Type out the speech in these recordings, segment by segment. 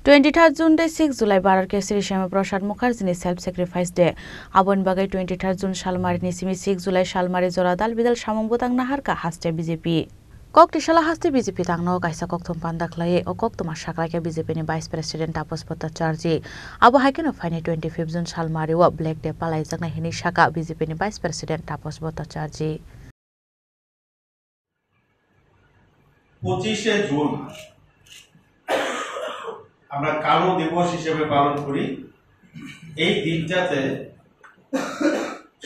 23 June day 6 July barar ke Sri Shyama Prasad Mukherjee ni self sacrifice day abon bagai 23 June Shalmari ni simi 6 July Shalmari joradal bidal samong butang nahar ka haste BJP kok tishala haste BJP tangno kaisa kokthum pandaklai o koktuma saklai ke BJP ni vice president Tapas Bhattacharjee abo haikeno faine 25 June Shalmari wa black day palai jakna hini saka BJP ni vice president Tapas Bhattacharjee 25 June আমরা কালো দিবস হিসেবে পালন করি। এই দিনটাতে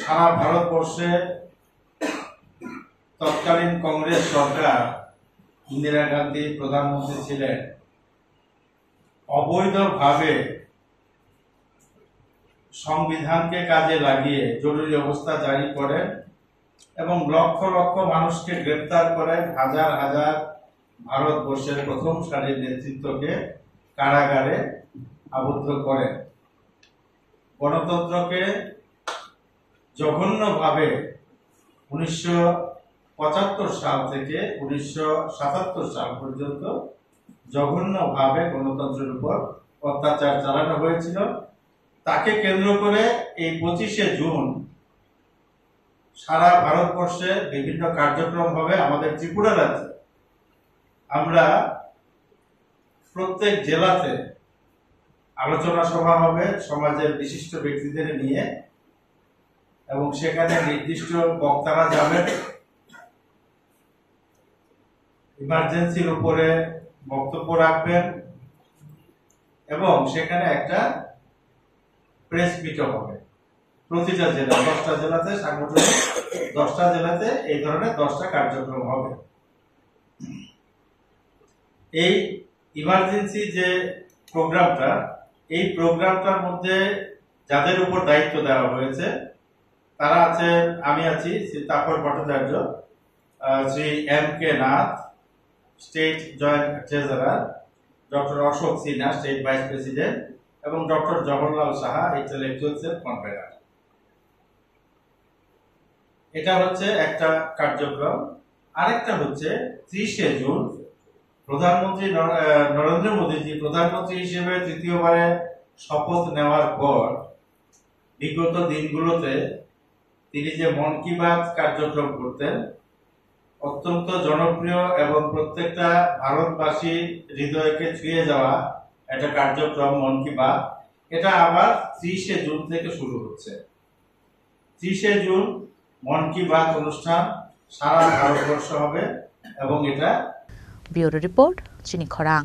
সারা ভারতবর্ষে তৎকালীন কংগ্রেস সরকার ইন্দিরা গান্ধী প্রধানমন্ত্রী ছিলেন, অবৈধভাবে সংবিধানকে কাজে লাগিয়ে জরুরি অবস্থা জারি করেন এবং লক্ষ লক্ষ মানুষকে গ্রেফতার করেন, হাজার হাজার ভারতবর্ষের প্রথম সারির নেতৃত্বকে কারাগারে আবদ্ধ করেন। গণতন্ত্রকে জঘন্যভাবে 1975 সাল থেকে 1977 সাল পর্যন্ত জঘন্যভাবে গণতন্ত্রের উপর অত্যাচার চালানো হয়েছিল। তাকে কেন্দ্র করে এই 25শে জুন সারা ভারতবর্ষে বিভিন্ন কার্যক্রম হবে। আমাদের ত্রিপুরা রাজ্যে আমরা প্রত্যেক জেলাতে আলোচনা সভা হবে সমাজের বিশিষ্ট ব্যক্তিদের নিয়ে, এবং সেখানে নির্দিষ্ট বক্তারা যাবেন, ইমার্জেন্সির উপরে বক্তব্য রাখবেন এবং সেখানে একটা প্রেস মিটও হবে। প্রতিটা জেলা 10টা জেলাতে সাংগঠনিক 10টা জেলাতে এই ধরনের 10টা কার্যক্রম হবে। এই ইমার্জেন্সি যে প্রোগ্রামটা, এই প্রোগ্রামটার মধ্যে যাদের উপর দায়িত্ব দেওয়া হয়েছে তারা আছেন, আমি আছি Shri Tapas Bhattacharya, Shri M.K. Nath state joint treasurer, doctor Ashok Sinha state vice president এবং doctor Jawaharlal Saha intellectual cell convener. এটা হচ্ছে একটা কার্যক্রম। আরেকটা হচ্ছে 30শে জুন প্রধানমন্ত্রী নরেন্দ্র মোদীজি প্রধানমন্ত্রী হিসেবে তৃতীয়বারে শপথ নেওয়ার পর বিগত দিনগুলোতে তিনি যে মন কি বাত কার্যক্রম করতেন, অত্যন্ত জনপ্রিয় এবং প্রত্যেকটা ভারতবাসী হৃদয়কে ছুঁয়ে যাওয়া একটা কার্যক্রম মন কি বাত, এটা আবার 30শে জুন থেকে শুরু হচ্ছে। 30শে জুন মন কি বাত অনুষ্ঠান সারা ভারতবর্ষ হবে এবং এটা ব্যুরো রিপোর্ট চিনি খরাং।